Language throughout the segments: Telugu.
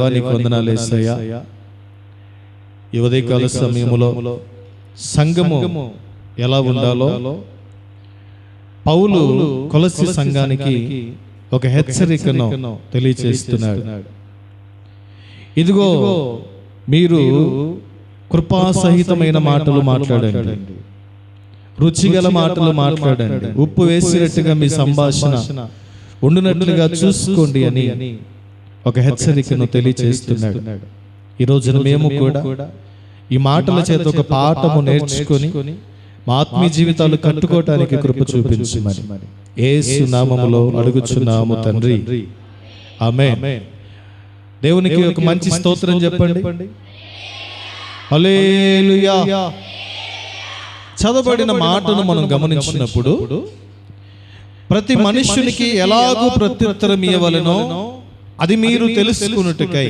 నీకు వందనాలు యేసయ్యా. ఈ ఉదయకాల సమయములో సంఘము ఎలా ఉండాలో పౌలు కొలస్సీ సంఘానికి ఒక హెచ్చరికను తెలియచేస్తున్నాడు. ఇదిగో మీరు కృపాసహితమైన మాటలు మాట్లాడండి, రుచిగల మాటలు మాట్లాడండి, ఉప్పు వేసినట్టుగా మీ సంభాషణ ఉండునట్లుగా చూసుకోండి అని ఒక హెచ్చరికను తెలియచేస్తున్నాడు. ఈ రోజున మేము కూడా ఈ మాటల చేత ఒక పాఠము నేర్చుకొని మా ఆత్మీయ జీవితాలు కట్టుకోవటానికి కృప చూపించమని యేసు నామములో అడుగుచున్నాము తండ్రి, ఆమేన్. దేవునికి ఒక మంచి స్తోత్రం చెప్పండి. హల్లెలూయా. చదవబడిన మాటను మనం గమనించినప్పుడు ప్రతి మనుష్యునికి ఎలాగూ ప్రత్యుత్తరం ఇవ్వవలెనో అది మీరు తెలుసుకున్నట్టుకై,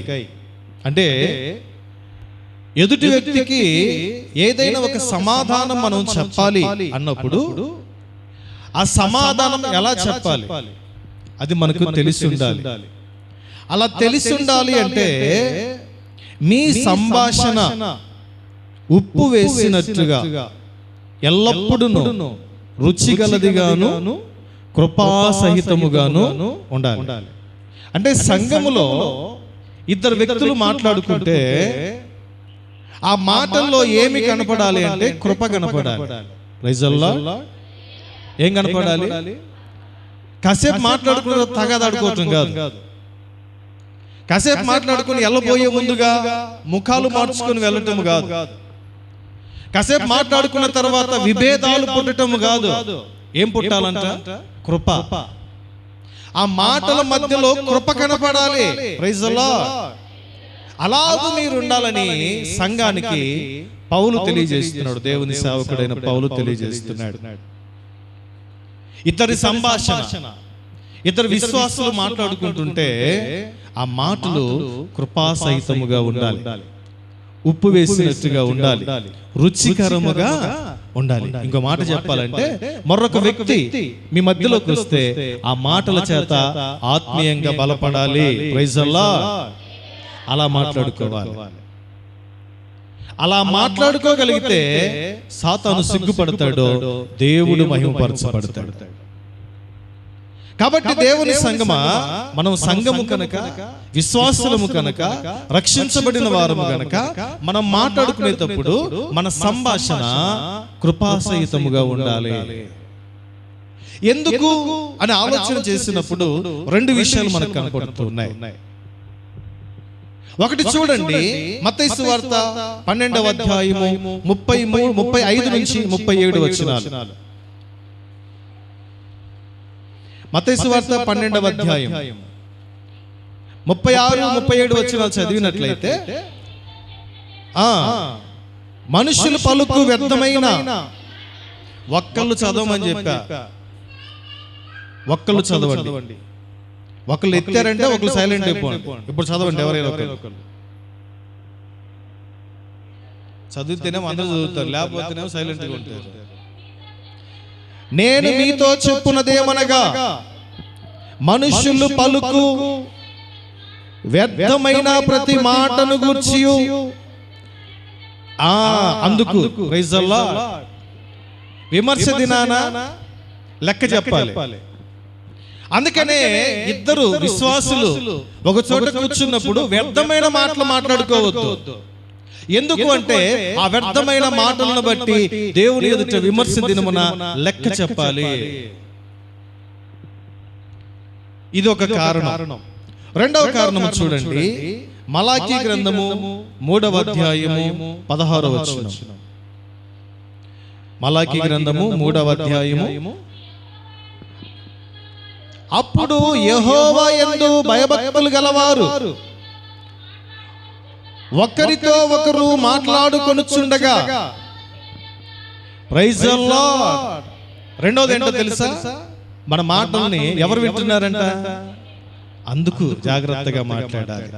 అంటే ఎదుటి వ్యక్తికి ఏదైనా ఒక సమాధానం మనం చెప్పాలి అన్నప్పుడు ఆ సమాధానం ఎలా చెప్పాలి అది మనకు తెలిసి ఉండాలి. అలా తెలిసి ఉండాలి అంటే మీ సంభాషణ ఉప్పు వేసినట్టుగా ఎల్లప్పుడూ రుచిగలదిగాను కృపాసహితముగాను ఉండాలి. అంటే సంఘములో ఇద్దరు వ్యక్తులు మాట్లాడుకుంటే ఆ మాటల్లో ఏమి కనపడాలి అంటే కృప కనపడాలి. Praise the Lord. ఏం కనపడాలి? కాసేపు మాట్లాడుకున్న తగాదాడుకోవటం కాదు, కాసేపు మాట్లాడుకుని వెళ్ళబోయే ముందుగా ముఖాలు మార్చుకుని వెళ్ళటం కాదు, కాసేపు మాట్లాడుకున్న తర్వాత విభేదాలు పుట్టటం కాదు. ఏం పుట్టాలంట? కృప. ఆ మాటల మధ్యలో కృప కనపడాలి. Praise the Lord. అలాగూ మీరు ఉండాలని సంఘానికి పౌలు తెలియజేస్తున్నాడు. దేవుని సేవకుడైన పౌలు తెలియజేస్తున్నాడు. ఇద్దరి సంభాషణ, ఇద్దరు విశ్వాసులు మాట్లాడుకుంటుంటే ఆ మాటలు కృపాసహితముగా ఉండాలి, ఉప్పు వేసినట్టుగా ఉండాలి, రుచికరముగా ఉండాలి. ఇంకో మాట చెప్పాలంటే మరొక వ్యక్తి మీ మధ్యలోకి వస్తే ఆ మాటల చేత ఆత్మీయంగా బలపడాలి. Praise the lord. అలా మాట్లాడుకోవాలి. అలా మాట్లాడుకోగలిగితే సాతాను సిగ్గుపడతాడో, దేవుడు మహిమపరచబడతాడు. కాబట్టి దేవుని సంఘమా, మనం సంఘము కనుక, విశ్వాసులము కనుక, రక్షించబడిన వారము కనుక మనం మాట్లాడుకునేటప్పుడు మన సంభాషణ కృపాసహితముగా ఉండాలి. ఎందుకు అని ఆలోచన చేసినప్పుడు రెండు విషయాలు మనకు కనపడుతున్నాయి. ఒకటి చూడండి, మత్తయి సువార్త 12వ అధ్యాయము 35 నుంచి 37 వచనాలు. మత్తయి సువార్త 12వ అధ్యాయం 36, 37 వచనాలు చదివినట్లయితే, మనుషులు పలుకు వ్యర్థమైన ఒక్కళ్ళు చదవమని చెప్పా. ఒక్కళ్ళు చదవండి. ఒకళ్ళు ఎత్తారంటే ఒకళ్ళు సైలెంట్ అయిపోండి. ఇప్పుడు చదవండి. ఎవరైనా ఒకళ్ళు చదివితేనేమో అందరూ చదువుతారు, లేకపోతేనేమో సైలెంట్గా ఉంటారు. నేను మీతో చెప్పున్నదేమనగా మనుషులు పలుకు వ్యర్థమైన ప్రతి మాటను గూర్చి అందుకు ప్రైజ్ ది లార్డ్ విమర్శ దినాన లెక్క చెప్పాలి. అందుకనే ఇద్దరు విశ్వాసులు ఒక చోట కూర్చున్నప్పుడు వ్యర్థమైన మాటలు మాట్లాడుకోవద్దు. ఎందుకు అంటే ఆ వ్యర్థమైన మాటలను బట్టి దేవుని ఎదుట విమర్శ దినమున లెక్క చెప్పాలి. ఇది ఒక కారణం. రెండవ కారణం చూడండి, మలాకీ గ్రంథము 3వ అధ్యాయము 16వ వచనం. మలాకీ గ్రంథము 3వ అధ్యాయము. అప్పుడు యెహోవా యందు భయభక్తులు గలవారు ఒకరితో ఒకరు మాట్లాడుకొనుచుండగా, ప్రైజ్ ది లార్డ్. రెండోది ఏంటో తెలుసా? మన మాటల్ని ఎవరు వింటున్నారంట? అందుకు జాగ్రత్తగా మాట్లాడాలి,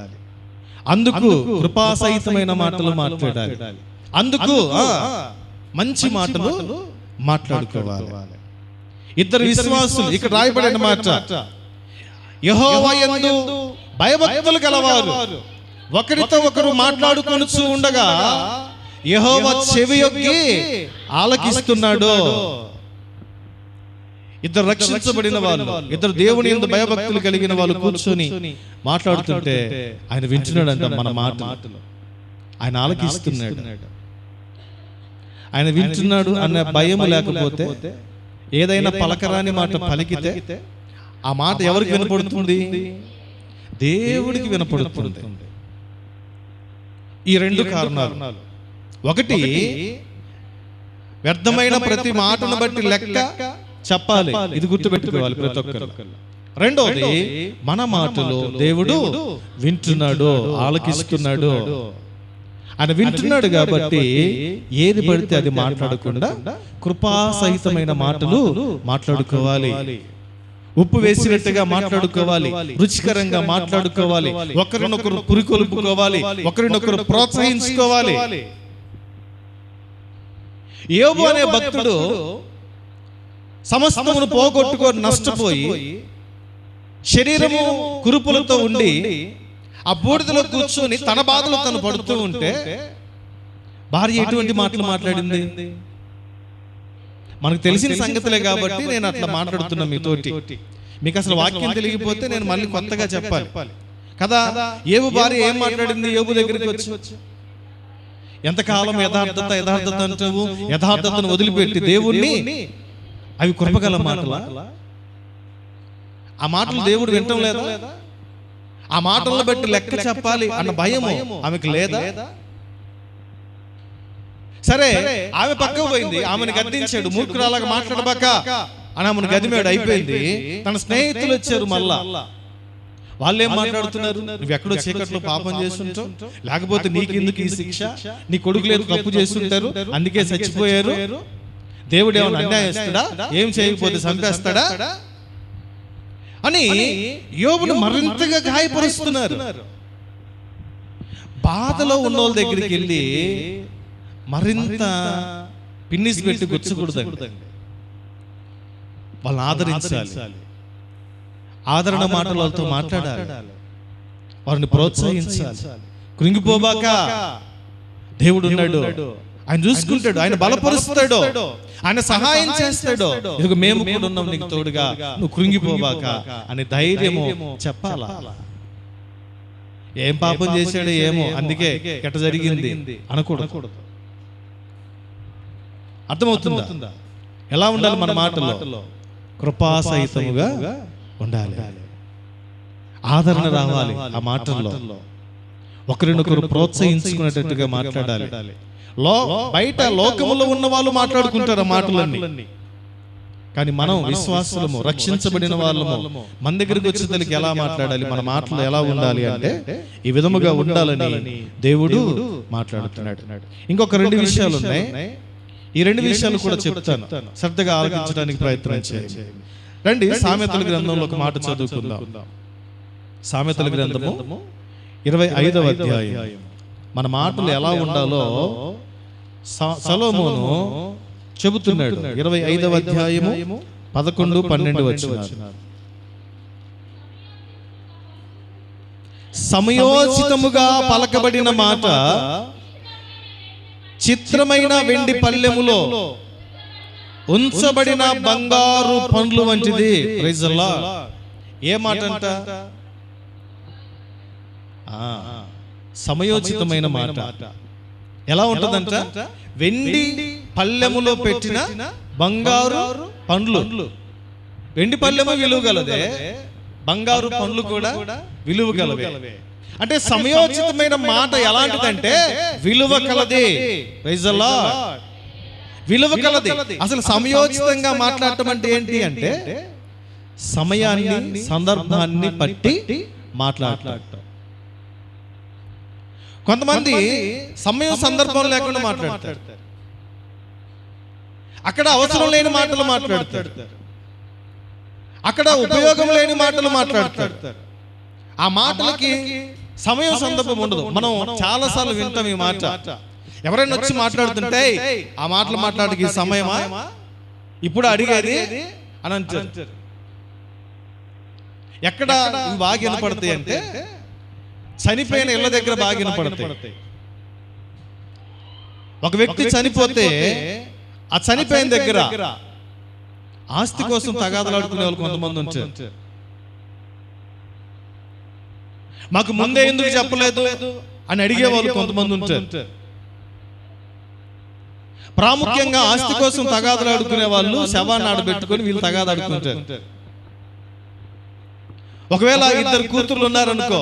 అందుకు కృపాసహితమైన మాటలు మాట్లాడాలి, అందుకు మంచి మాటలు మాట్లాడుకోవాలి. ఇద్దరు విశ్వాసులు, ఇక్కడ రాయబడిన మాట, యెహోవా యందు భయభక్తులు గలవారు ఒకరితో ఒకరు మాట్లాడుకొనుచు ఉండగా యెహోవా చెవియొగ్గి ఆలకిస్తున్నాడు. ఇద్దరు రక్షించబడిన వాళ్ళు, ఇద్దరు దేవుని యందు భయభక్తులు కలిగిన వాళ్ళు కూర్చొని మాట్లాడుతుంటే ఆయన వింటున్నాడంట మన మాటలు. ఆయన ఆలకిస్తున్నాడు. ఆయన వింటున్నాడు అన్న భయం లేకపోతే, ఏదైనా పలకరాని మాట పలికితే ఆ మాట ఎవరికి వినపడుతుంది? దేవుడికి వినపడుతుంది. ఈ రెండు కారణాలు. ఒకటి, వ్యర్థమైన ప్రతి మాటను బట్టి లెక్క చెప్పాలి, ఇది గుర్తుపెట్టుకోవాలి ప్రతి ఒక్కరు. రెండోది, మన మాటలు దేవుడు వింటున్నాడు, ఆలకిస్తున్నాడు. ఆయన వింటున్నాడు కాబట్టి ఏది పడితే అది మాట్లాడకుండా కృపాసహితమైన మాటలు మాట్లాడుకోవాలి. ఉప్పు వేసినట్టుగా మాట్లాడుకోవాలి, రుచికరంగా మాట్లాడుకోవాలి, ఒకరినొకరు పురికొల్పుకోవాలి, ఒకరినొకరు ప్రోత్సహించుకోవాలి. యోబు అనే భక్తుడు సమస్తమును పోగొట్టుకొని నష్టపోయి శరీరము కురుపులతో ఉండి ఆ బూడిదలో కూర్చొని తన బాధలు తను పడుతూ ఉంటే భార్య ఎటువంటి మాటలు మాట్లాడింది? మనకు తెలిసిన సంగతులే కాబట్టి నేను అట్లా మాట్లాడుతున్నా మీతోటి. మీకు అసలు వాక్యం తెలియకపోతే నేను మళ్ళీ కొత్తగా చెప్పాలి కదా. యోబు భార్య ఏం మాట్లాడింది? యోబు దగ్గరికి వచ్చి, ఎంతకాలం యథార్థత యథార్థత అంటావు, యథార్థతను వదిలిపెట్టి దేవుణ్ణి, అవి కృపగల మాటలా? ఆ మాటలు దేవుడు వింటం లేదా? ఆ మాటలను బట్టి లెక్క చెప్పాలి అన్న భయము ఆమెకు లేదా? సరే, ఆమె పక్కకు పోయింది, ఆమెను గద్దించాడు, మూర్ఖురాలాగా మాట్లాడబాక అని ఆమెను గదిమేడు. అయిపోయింది. తన స్నేహితులు వచ్చారు, మళ్ళా వాళ్ళు ఏం మాట్లాడుతున్నారు? నువ్వు ఎక్కడో చీకట్లో పాపం చేస్తుంటావు, లేకపోతే నీకెందుకు ఈ శిక్ష, నీ కొడుకు లేదు తప్పు చేస్తుంటారు అందుకే చచ్చిపోయారు, దేవుడు ఏమైనా అన్యాయస్తుడా, ఏం చేయకపోతే చంపేస్తాడా అని యోబును మరింతగా గాయపరుస్తున్నారు. బాధలో ఉన్న వాళ్ళ దగ్గరికి వెళ్ళి మరింత పిన్నిసి పెట్టి గుచ్చకూడదండి. వాళ్ళని ఆదరించాలి, ఆదరణ మాటలతో మాట్లాడాలి, వారిని ప్రోత్సహించాలి. కృంగిపోబాక, దేవుడు ఉన్నాడు, ఆయన చూసుకుంటాడు, ఆయన బలపరుస్తాడు, ఆయన సహాయం చేస్తాడు. ఇదిగో మేము కూడా ఉన్నాం నీకు తోడుగా, నువ్వు కృంగిపోబాక అనే ధైర్యము చెప్పాలా. ఏం పాపం చేశాడో ఏమో అందుకే ఎట్ట జరిగింది అనకూడదు. అర్థమవుతుందా? ఎలా ఉండాలి మన మాటల్లో? కృపాసహితముగా ఉండాలి, ఆదరణ రావాలి ఆ మాటల్లో, ఒకరినొకరు ప్రోత్సహించుకునేటట్టుగా మాట్లాడాలి. బయట లోకములో ఉన్న వాళ్ళు మాట్లాడుకుంటారు ఆ మాటలన్నీ, కానీ మనం విశ్వాసులము, రక్షించబడిన వాళ్ళము, మన దగ్గరికి వచ్చేసరికి ఎలా మాట్లాడాలి, మన మాటలు ఎలా ఉండాలి అంటే ఈ విధముగా ఉండాలని దేవుడు మాట్లాడుతున్నాడు. ఇంకొక రెండు విషయాలు ఉన్నాయి, ఈ రెండు విషయాలు కూడా చెప్తాను, శ్రద్ధగా ఆలోచించడానికి ప్రయత్నం చేయండి. రండి, సామెతల గ్రంథంలో ఒక మాట చదువుకుందాం. సామెతల గ్రంథము 25వ అధ్యాయం. మన మాటలు ఎలా ఉండాలో సొలొమోను చెబుతున్నాడు. 25వ అధ్యాయము 11, 12 వచనాలు. సమయోచితముగా పలకబడిన మాట చిత్రమైన వెండి పల్లెములో ఉంచబడిన బంగారు పండ్లు వంటిది. Praise the lord. ఏ మాట అంట? సమయోచితమైన మాట. ఎలా ఉంటుందంట? వెండి పల్లెములో పెట్టిన బంగారు పండ్లు. వెండి పల్లెము విలువ గలదే, బంగారు పండ్లు కూడా విలువ గలవే. అంటే సమయోచితమైన మాట ఎలాంటిదంటే విలువ కలది. Praise the Lord. విలువ కలది. అసలు సమయోచితంగా మాట్లాడటం అంటే ఏంటి అంటే సమయాన్ని, సందర్భాన్ని బట్టి మాట్లాడటం. కొంతమంది సమయం సందర్భం లేకుండా మాట్లాడతారు, అక్కడ అవసరం లేని మాటలు మాట్లాడతారు, అక్కడ ఉపయోగం లేని మాటలు మాట్లాడతారు. ఆ మాటలకి సమయం సందర్భం ఉండదు. మనం చాలాసార్లు వింటాం ఈ మాట. ఎవరైనా వచ్చి మాట్లాడుతుంటే ఆ మాటలు మాట్లాడడానికి సమయమా ఇప్పుడు అడిగేది అని అంటారు. ఎక్కడ బాగా వినపడతాయి అంటే చనిపోయిన ఇళ్ళ దగ్గర బాగా వినపడతాయి. ఒక వ్యక్తి చనిపోతే ఆ చనిపోయిన దగ్గర ఆస్తి కోసం తగాదలాడుకునే వాళ్ళు కొంతమంది ఉంటారు. మాకు ముందే ఎందుకు చెప్పలేదు అని అడిగే వాళ్ళు కొంతమంది ఉంటారు. ప్రాముఖ్యంగా ఆస్తి కోసం తగాదలాడుకునే వాళ్ళు శవాన్ని ఆడబెట్టుకొని వీళ్ళు తగాదాడుకుంటారు. ఒకవేళ ఇద్దరు కూతుర్లు ఉన్నారనుకో,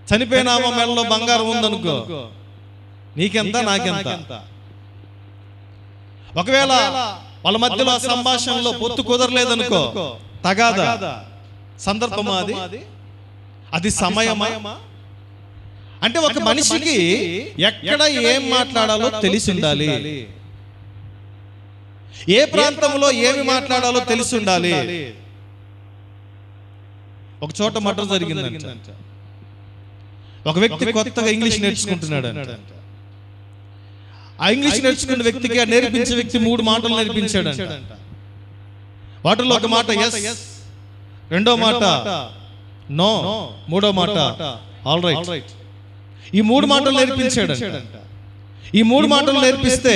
చనిపోయిన ఆమె మెడలో బంగారం ఉందనుకో, నీకెంత నాకెంత. ఒకవేళ వాళ్ళ మధ్యలో సంభాషణలో పొత్తు కుదరలేదనుకో, తగాదా. సందర్భమా అది సమయమా? అంటే ఒక మనిషికి ఎక్కడ ఏం మాట్లాడాలో తెలిసి ఉండాలి, ఏ ప్రాంతంలో ఏమి మాట్లాడాలో తెలిసి ఉండాలి. ఒక చోట మర్డర్ జరిగిందంట. ఒక వ్యక్తి కొత్తగా ఇంగ్లీష్ నేర్చుకుంటున్నాడు అంట. ఆ ఇంగ్లీష్ నేర్చుకున్న వ్యక్తికి ఆ నేర్పించే వ్యక్తి 3 మాటలు నేర్పించాడంట. వాటిలో ఒక మాట ఎస్, రెండో మాట నో, మూడో మాట ఆల్ రైట్. ఈ 3 మాటలు నేర్పించాడంట. ఈ 3 మాటలు నేర్పిస్తే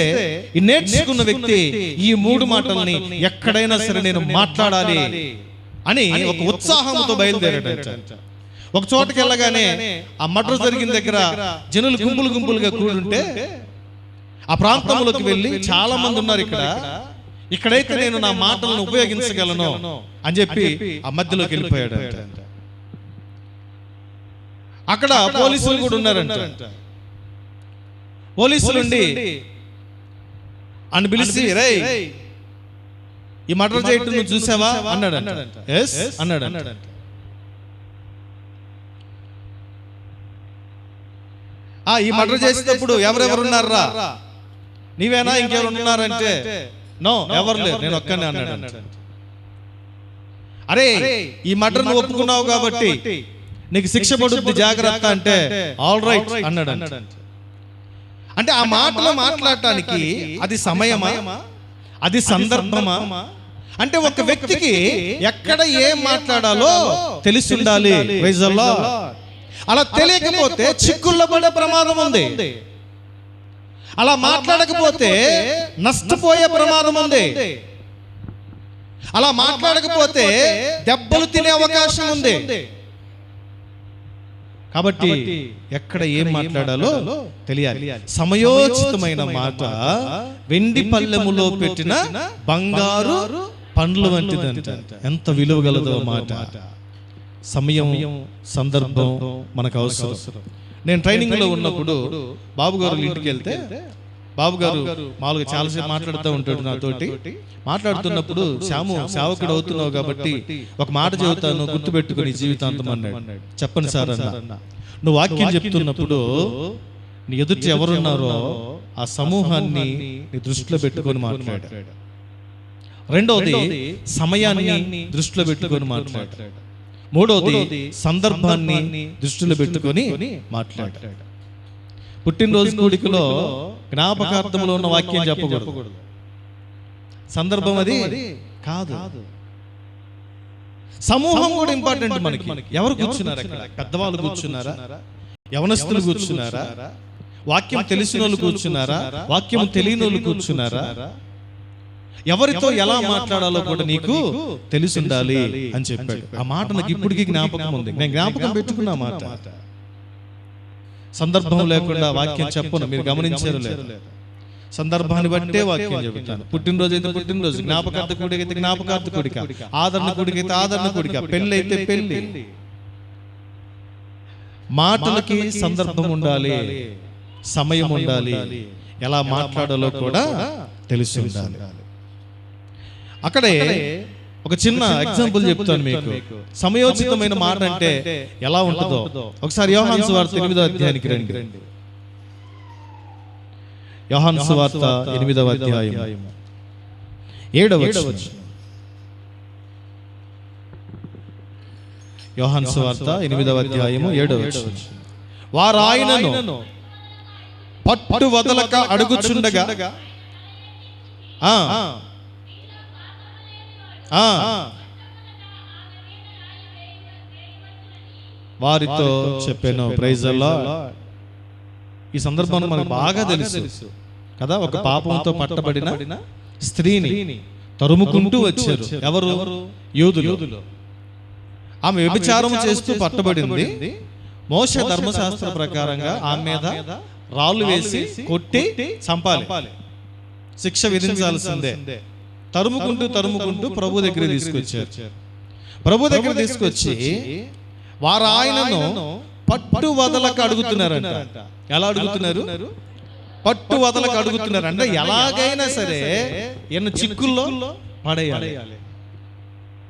ఈ నేర్చుకున్న వ్యక్తి ఈ 3 మాటల్ని ఎక్కడైనా సరే నేను మాట్లాడాలి అని ఒక ఉత్సాహంతో బయలుదేరాడంట. ఒక చోటకి వెళ్ళగానే ఆ మర్డర్ జరిగిన దగ్గర జనులు గుంపులు గుంపులుగా కూడుంటే ఆ ప్రాంతంలోకి వెళ్ళి చాలా మంది ఉన్నారు, ఇక్కడైతే నేను నా మాటలను ఉపయోగించగలను అని చెప్పి ఆ మధ్యలోకి వెళ్ళిపోయాడు. అక్కడ పోలీసులు కూడా ఉన్నారంట. పోలీసులుండి అని పిలిచి, రే ఈ మర్డర్ చేయటం నువ్వు చూసావా అన్నాడంట. ఎస్ అన్నాడంట. ఈ మర్డర్ చేసేటప్పుడు ఎవరెవరు ఉన్నారా, నీవేనా ఇంకెవరు ఉన్నారంటే నో ఎవరు లేరు, నేను ఒక్కనే అన్నాడు. అరే ఈ మర్డర్ నువ్వు ఒప్పుకున్నావు కాబట్టి నీకు శిక్ష పడుద్ది జాగ్రత్త అంటే ఆల్ రైట్ అన్నాడు. అంటే ఆ మాటలు మాట్లాడటానికి అది సమయమా, అది సందర్భమా? అంటే ఒక వ్యక్తికి ఎక్కడ ఏం మాట్లాడాలో తెలిసి ఉండాలి. అలా తెలియకపోతే చిక్కుల్లో పడే ప్రమాదం ఉంది. అలా మాట్లాడకపోతే నష్టపోయే ప్రమాదం ఉంది. అలా మాట్లాడకపోతే దెబ్బలు తినే అవకాశం ఉంది. కాబట్టి ఎక్కడ ఏం మాట్లాడాలో తెలియాలి. సమయోచితమైన మాట వెండి పళ్ళెములో పెట్టిన బంగారు పండ్లు వంటిదంట. ఎంత విలువ గలదో మాట. సమయం, సందర్భం మనకు అవసరం. నేను ట్రైనింగ్ లో ఉన్నప్పుడు బాబు గారు ఇంటికి వెళ్తే, బాబు గారు మామూలుగా చాలాసేపు మాట్లాడుతూ ఉంటాడు నాతోటి. మాట్లాడుతున్నప్పుడు శ్యాము సేవకుడు అవుతున్నావు కాబట్టి ఒక మాట చెబుతాను, గుర్తుపెట్టుకుని జీవితాంతం అన్నాడు. చెప్పండి సార్ అన్న. నువ్వు వాక్యం చెప్తున్నప్పుడు నీ ఎదుటి ఎవరున్నారో ఆ సమూహాన్ని నీ దృష్టిలో పెట్టుకొని మాట్లాడాడు. రెండోది సమయాన్ని దృష్టిలో పెట్టుకొని మాట్లాడాడు. మూడోది సందర్భాన్ని దృష్టిలో పెట్టుకొని మాట్లాడాడు. పుట్టినరోజు కూడికలో జ్ఞాపకార్థంలో ఉన్న వాక్యం చెప్పకూడదు. సందర్భం అది కాదు. సమూహం కూడా ఇంపార్టెంట్ మనకి. ఎవరు కూర్చున్నారు అక్కడ? పెద్దవాళ్ళు కూర్చున్నారా? యవనస్తులు కూర్చున్నారా? వాక్యం తెలిసిన వాళ్ళు కూర్చున్నారా? వాక్యం తెలియని వాళ్ళు కూర్చున్నారా? ఎవరితో ఎలా మాట్లాడాలో కూడా నీకు తెలిసి ఉండాలి అని చెప్పాడు. ఆ మాట నాకు ఇప్పటికీ జ్ఞాపకం ఉంది. నేను జ్ఞాపకం పెట్టుకున్నా మాట. సందర్భం లేకుండా వాక్యం చెప్పను. మీరు గమనించారు లేదు? సందర్భాన్ని బట్టే వాక్యం చెబుతాను. పుట్టినరోజు అయితే పుట్టినరోజు, జ్ఞాపకార్థ కూడిక అయితే జ్ఞాపకార్థ కూడిక, ఆదరణ కూడిక అయితే ఆదరణ కూడిక, పెళ్లి అయితే పెళ్లి. మాటలకి సందర్భం ఉండాలి, సమయం ఉండాలి, ఎలా మాట్లాడాలో కూడా తెలిసి ఉండాలి. అక్కడే ఒక చిన్న ఎగ్జాంపుల్ చెప్తాను మీకు. సమయోచితమైన మాట అంటే ఎలా ఉంటుందో ఒకసారి యోహాను సువార్త 8వ అధ్యాయానికి రండి. యోహాను సువార్త 8వ అధ్యాయం 7వ వచనం. యోహాను సువార్త 8వ అధ్యాయం 7వ వచనం. వారు ఆయనను పట్టు వదలక అడుగుచుండగా వారితో చెప్పాను. Praise the Lord. ఈ సందర్భంలో మనకు బాగా తెలుసు కదా, ఒక పాపంతో పట్టబడిన స్త్రీని తరుముకుంటూ వచ్చారు. ఎవరు? యూదులు. ఆమె వ్యభిచారం చేస్తూ పట్టబడింది. మోషే ధర్మశాస్త్ర ప్రకారంగా ఆమె మీద రాళ్ళు వేసి కొట్టి చంపాలి, శిక్ష విధించాల్సిందే. తరుముకుంటూ ప్రభు దగ్గర తీసుకొచ్చారు. ప్రభు దగ్గర తీసుకొచ్చి వారు ఆయనను పట్టు వదలకు అడుగుతున్నారంట. ఎలా అడుగుతున్నారు? పట్టు వదలకు అడుగుతున్నారు. అంటే ఎలాగైనా సరే ఈయన చిక్కుల్లో పడేయాలి.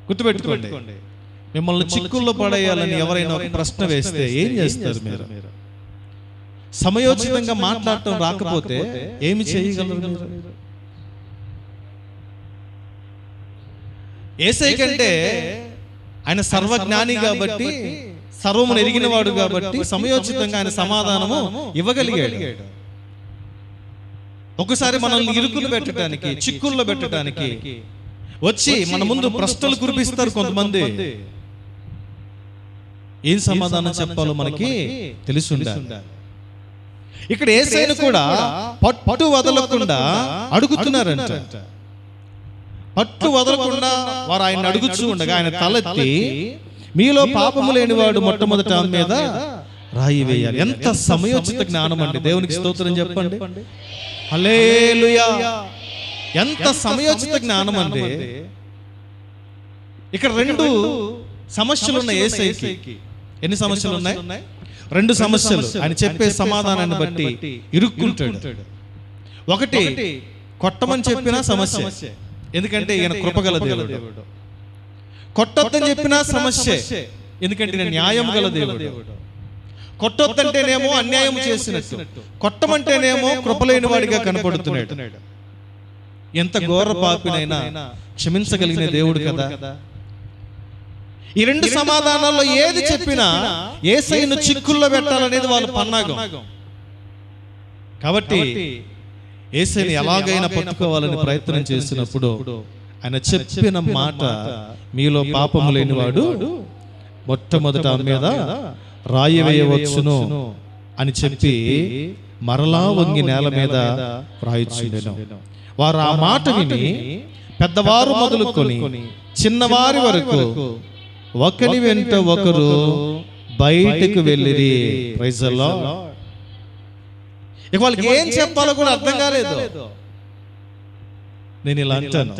గుర్తుపెట్టుకోండి, మిమ్మల్ని చిక్కుల్లో పడేయాలని ఎవరైనా ఒక ప్రశ్న వేస్తే ఏం చేస్తారు మీరు? సమయోచితంగా మాట్లాడటం రాకపోతే ఏమి చేయగలరు? యేసయ్య కంటే ఆయన సర్వజ్ఞాని కాబట్టి, సర్వమును ఎరిగిన వాడు కాబట్టి సమయోచితంగా ఆయన సమాధానము ఇవ్వగలిగాడు. ఒకసారి మనల్ని ఇరుకులు పెట్టడానికి, చిక్కుల్లో పెట్టడానికి వచ్చి మన ముందు ప్రశ్నలు కురిపిస్తారు కొంతమంది. ఏం సమాధానం చెప్పాలో మనకి తెలిసి ఉండాలి. ఇక్కడ యేసయ్యను కూడా పట్టు వదలకుండా అడుగుతున్నారంట. పట్టు వదలకుండా వారు ఆయన అడుగుచూ ఉండగా ఆయన తలెత్తి, మీలో పాపము లేనివాడు మొట్టమొదట ఆమె మీద రాయి వేయాలి. ఎంత సమయోచిత జ్ఞానం అండి! దేవునికి స్తోత్రం చెప్పండి. హల్లెలూయా! ఎంత సమయోచిత జ్ఞానం అండి! ఇక్కడ రెండు సమస్యలు ఉన్నాయి యేసయ్యకి. ఎన్ని సమస్యలు ఉన్నాయి? రెండు సమస్యలు. ఆయన చెప్పే సమాధానాన్ని బట్టి ఇరుక్కుంటాడు. ఒకటి, కొట్టమని చెప్పినా సమస్య, ఎందుకంటే ఈయన కృపగల దేవుడు. కొట్టొద్దని చెప్పినా సమస్య, ఎందుకంటే ఈయన న్యాయం గల దేవుడు. కొట్టొద్దంటేనేమో అన్యాయం చేసినట్టు, కొట్టమంటేనేమో కృపలేని వాడిగా కనపడుతున్నాడు. ఎంత ఘోర పాపినైనా క్షమించగలిగిన దేవుడు కదా. ఈ రెండు సమాధానాల్లో ఏది చెప్పినా యేసయ్యను చిక్కుల్లో పెట్టాలనేది వాళ్ళ పన్నాగం. కాబట్టి యేసయ్యను ఎలాగైనా పట్టుకోవాలని ప్రయత్నం చేసినప్పుడు ఆయన చెప్పిన మాట, మీలో పాపము లేనివాడు మొట్టమొదట ఆమె మీద రాయి వేయవచ్చును అని చెప్పి మరలా వంగి నేల మీద రాయిచుండెను. వారు ఆ మాట విని పెద్దవారు మొదలుకొని చిన్నవారి వరకు ఒకరి వెంట ఒకరు బయటకు వెళ్ళిరి. Praise the lord. ఇక వాళ్ళకి ఏం చెప్పాలో కూడా అర్థం కాలేదు. నేను ఇలా అంటాను,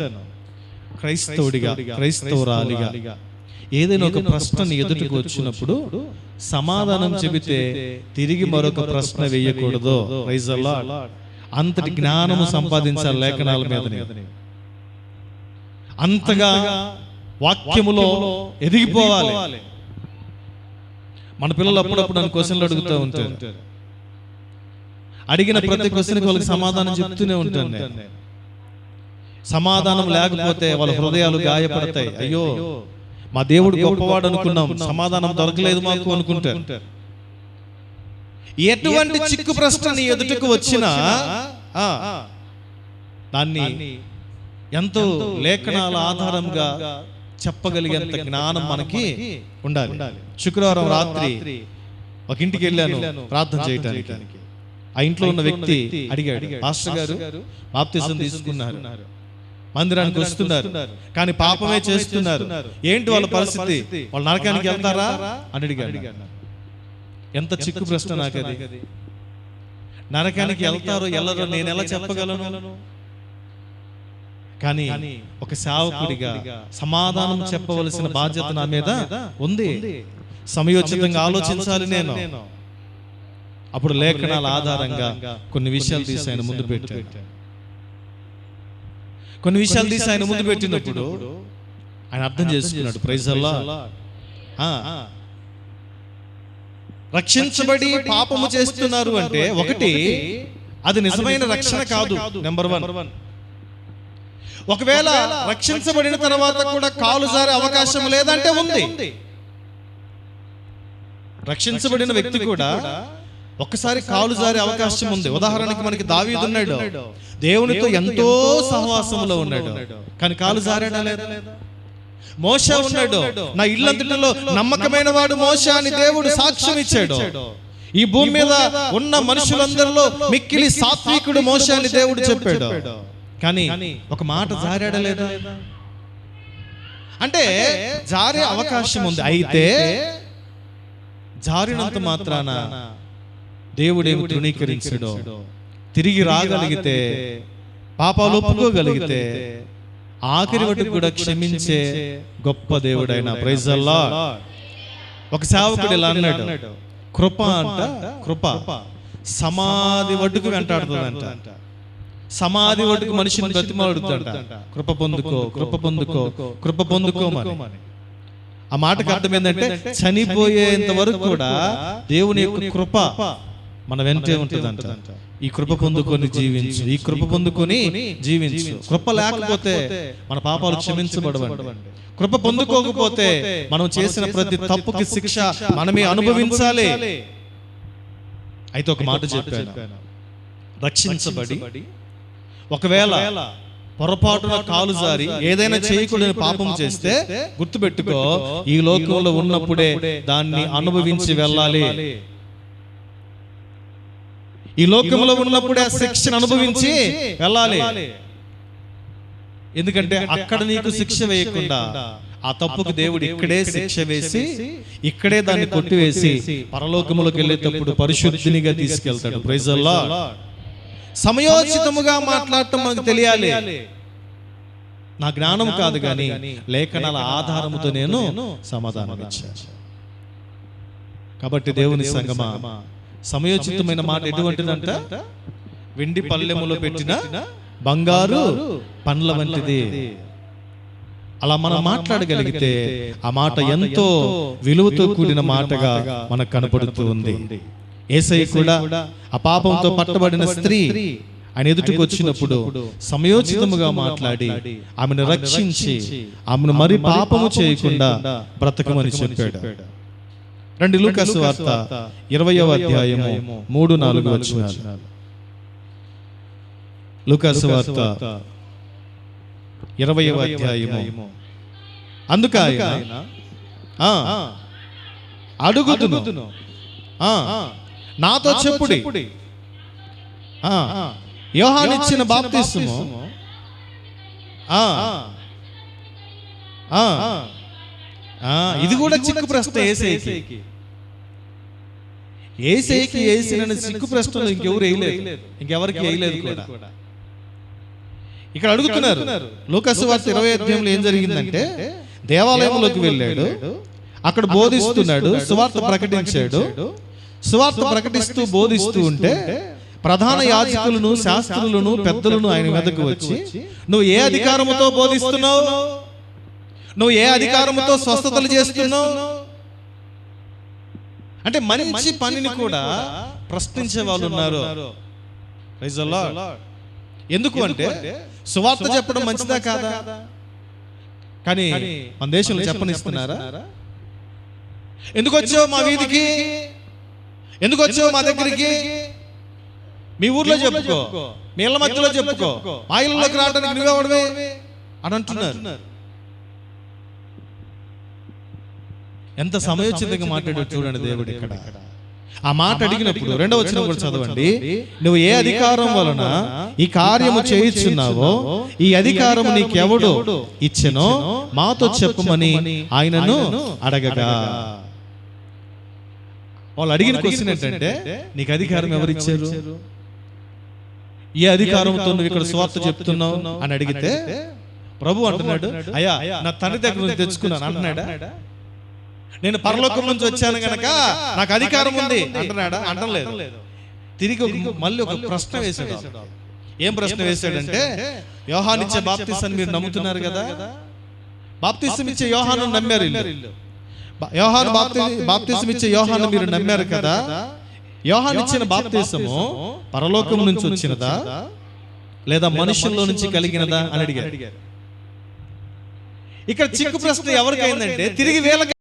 క్రైస్తవుడిగా, క్రైస్తవురాలిగా ఏదైనా ఒక ప్రశ్న ఎదుటికి వచ్చినప్పుడు సమాధానం చెబితే తిరిగి మరొక ప్రశ్న వేయకూడదు. Praise the Lord. అంతటి జ్ఞానము సంపాదించాలి లేఖనాల మీద. అంతగా వాక్యములో ఎదిగిపోవాలి. మన పిల్లలు అప్పుడప్పుడు నన్ను క్వశ్చన్లు అడుగుతూ ఉంటారు. అడిగిన ప్రతి క్వశ్చన్కి వాళ్ళకి సమాధానం చెప్తూనే ఉంటాను నేను. సమాధానం లేకపోతే వాళ్ళ హృదయాలు గాయపడతాయి. అయ్యో, మా దేవుడు గొప్పవాడు అనుకున్నాం, సమాధానం దొరకలేదు మాకు అనుకుంటారు. ఎటువంటి చిక్కు ప్రశ్న నీ ఎదుటకు వచ్చినా దాన్ని ఎంతో లేఖనాల ఆధారంగా చెప్పగలిగేంత జ్ఞానం మనకి ఉండాలి. శుక్రవారం రాత్రి ఒక ఇంటికి వెళ్ళాను ప్రార్థన చేయడానికి. ఆ ఇంట్లో ఉన్న వ్యక్తి అడిగాడు, పాస్టర్ గారు బాప్తిసం తీసుకున్నారు, మందిరానికి వస్తున్నారు, కానీ పాపమే చేస్తున్నారు, ఏంటి వాళ్ళ పరిస్థితి? వాళ్ళు నరకానికి వెళ్తారా అని అడిగాడు. ఎంత చిక్కు ప్రశ్న నాకది. నరకానికి వెళ్తారో వెళ్ళరో నేను ఎలా చెప్పగలను? కానీ ఒక సేవకుడిగా సమాధానం చెప్పవలసిన బాధ్యత నా మీద ఉంది. సమయోచితంగా ఆలోచించాలి నేను. అప్పుడు లేఖనాల ఆధారంగా కొన్ని విషయాలు తీసి ఆయన ముందు పెట్టాడు. కొన్ని విషయాలు తీసి ఆయన ముందు పెట్టినప్పుడు ఆయన అర్థం చేసుకున్నాడు. Praise the lord. రక్షించబడి పాపము చేస్తున్నారు అంటే ఒకటి, అది నిజమైన రక్షణ కాదు. నెంబర్ 1. ఒకవేళ రక్షించబడిన తర్వాత కూడా కాలు జారే అవకాశం లేదంటే ఉంది. రక్షించబడిన వ్యక్తి కూడా ఒక్కసారి కాలు జారే అవకాశం ఉంది. ఉదాహరణకి మనకి దావీదు ఉన్నాడు, దేవునితో ఎంతో సహవాసంలో ఉన్నాడు, కానీ కాలు జారాడా లేదా? మోషే ఉన్నాడు, నా ఇల్లంతటిలో నమ్మకమైన వాడు మోషే అని దేవుడు సాక్ష్యం ఇచ్చాడు. ఈ భూమి మీద ఉన్న మనుషులందరిలో మిక్కిలి సాత్వికుడు మోషే అని దేవుడు చెప్పాడు. కానీ ఒక మాట జారాడా లేదా? అంటే జారే అవకాశం ఉంది. అయితే జారినంత మాత్రాన దేవుడేమి తృణీకరించాడో, తిరిగి రాగలిగితే, పాపాలు ఒప్పుకోగలిగితే ఆఖరి వరకు కూడా క్షమించే గొప్ప దేవుడైన ప్రైజ్ ది లార్డ్. ఒక సేవకుడు ఇలా అన్నాడు, కృప అంట, కృప సమాధి ఒడ్డుకు వెంటాడుతుందంట. సమాధి ఒడ్డుకు మనిషిని బ్రతిమాలుతుందంట, కృప పొందుకో, కృప పొందుకో, కృప పొందుకోమని. ఆ మాటకు అర్థం ఏంటంటే చనిపోయేంత వరకు కూడా దేవుని యొక్క కృప మన వెంటే ఉంటుందంట. ఈ కృప పొందుకొని జీవించు, ఈ కృప పొందుకొని జీవించు. కృప లేకపోతే మన పాపాలు క్షమించబడవండి. కృప పొందుకోకపోతే మనం చేసిన ప్రతి తప్పుకి శిక్ష మనమే అనుభవించాలి. అయితే ఒక మాట చెప్పాను, రక్షించబడి ఒకవేళ పొరపాటున కాలు జారి ఏదైనా చేయకూడని పాపం చేస్తే గుర్తుపెట్టుకో, ఈ లోకంలో ఉన్నప్పుడే దాన్ని అనుభవించి వెళ్ళాలి. ఈ లోకంలో ఉన్నప్పుడే ఆ శిక్షను అనుభవించి వెళ్ళాలి. ఎందుకంటే అక్కడ నీకు శిక్ష వేయకుండా ఆ తప్పుకు దేవుడు ఇక్కడే శిక్ష వేసి, ఇక్కడే దాన్ని కొట్టివేసి పరలోకములోకి వెళ్ళేటప్పుడు పరిశుద్ధినిగా తీసుకెళ్తాడు. Praise the lord. సమయోచితముగా మాట్లాడటం మనకు తెలియాలి. నా జ్ఞానం కాదు కానీ లేఖనాల ఆధారముతో నేను సమాధానం ఇచ్చాను. కాబట్టి దేవుని సంగమా, సమయోచితమైన మాట ఎటువంటిదంట? వెండి పల్లెములో పెట్టిన బంగారు పండ్ల వంటిది. అలా మనం మాట్లాడగలిగితే ఆ మాట ఎంతో విలువతో కూడిన మాటగా మనకు కనపడుతూ ఉంది. యేసయ్య కూడా ఆ పాపంతో పట్టబడిన స్త్రీ ఆయన ఎదుటికి వచ్చినప్పుడు సమయోచితముగా మాట్లాడి ఆమెను రక్షించి ఆమెను మరి పాపము చేయకుండా బ్రతకమని చెప్పాడు. రండి లూకాసు వార్త 20వ అధ్యాయము 3-4 వచనాలు. లూకాసు వార్త 20వ అధ్యాయము. అందుకు ఆయన అడుగుదును, నాతో చెప్పుడి, యోహాను ఇచ్చిన బాప్తిస్మము ఇది కూడా చిక్కు ప్రశ్న. యేసయ్యకి వేసిన చిక్కు ప్రశ్నలు ఇంకెవరు వేయలేదు, ఇంకెవరికి వేయలేదు కూడా. ఇక్కడ అడుగుతున్నారు. లూకాసు వార్త 20వ అధ్యాయంలో ఏం జరిగిందంటే, దేవాలయంలోకి వెళ్ళాడు, అక్కడ బోధిస్తున్నాడు, సువార్త ప్రకటించాడు. సువార్త ప్రకటిస్తూ బోధిస్తూ ఉంటే ప్రధాన యాజకులను, శాస్త్రులను, పెద్దలను ఆయన మీదకు వచ్చి, నువ్వు ఏ అధికారముతో బోధిస్తున్నావు? నువ్వు ఏ అధికారముతో స్వస్థతలు చేస్తున్నావు? అంటే మంచి పనిని కూడా ప్రశ్నించే వాళ్ళు ఉన్నారు. Praise the Lord. ఎందుకు అంటే సువార్త చెప్పడం మంచిదా కాదా? కానీ మన దేశంలో చెప్పనిస్తున్నారా? ఎందుకు వచ్చావు మా వీధికి? ఎందుకు వచ్చావు మా దగ్గరికి? మీ ఊర్లో చెప్పుకో, మీ ఇళ్ళ మధ్యలో చెప్పుకో, మా ఇళ్ళలోకి రావడానికి నువ్వెవడవే అని అంటున్నారు. ఎంత సమయోచితంగా మాట్లాడాడు చూడండి దేవుడు ఇక్కడ. ఆ మాట అడిగినప్పుడు 2వ వచనం కూడా చదవండి. నువ్వు ఏ అధికారం వలన ఈ కార్యము చేయుచున్నావో ఈ అధికారం నీకెవడు ఇచ్చెనో మాతో చెప్పమని ఆయనను అడగగా. వాళ్ళు అడిగిన క్వశ్చన్ ఏంటంటే, నీకు అధికారం ఎవరిచ్చారు? ఏ అధికారంతో నువ్వు ఇక్కడ సువార్త చెప్తున్నావు అని అడిగితే ప్రభు అంటున్నాడు, అయ్యా నా తండ్రి దగ్గర నుంచి తెచ్చుకున్నాను అంటున్నాడా? నేను పరలోకం నుంచి వచ్చాను గనక నాకు అధికారం ఉంది అంటున్నాడా? అంటలేదు. తిరిగి మళ్ళీ ఒక ప్రశ్న వేశాడు. ఏం ప్రశ్న వేశాడంటే, యోహాను ఇచ్చే బాప్తిసాన్ని మీరు నమ్ముతున్నారు కదా, బాప్తిసం ఇచ్చే యోహాను నమ్మారు, యోహాను బాప్తిసం ఇచ్చే యోహాను మీరు నమ్మారు కదా, యోహాను ఇచ్చిన బాప్తిసము పరలోకం నుంచి వచ్చినదా లేదా మనుషుల్లో నుంచి కలిగినదా అని అడిగారు. ఇక్కడ చిక్కు ప్రశ్న ఎవరికైందంటే తిరిగి వీళ్ళకి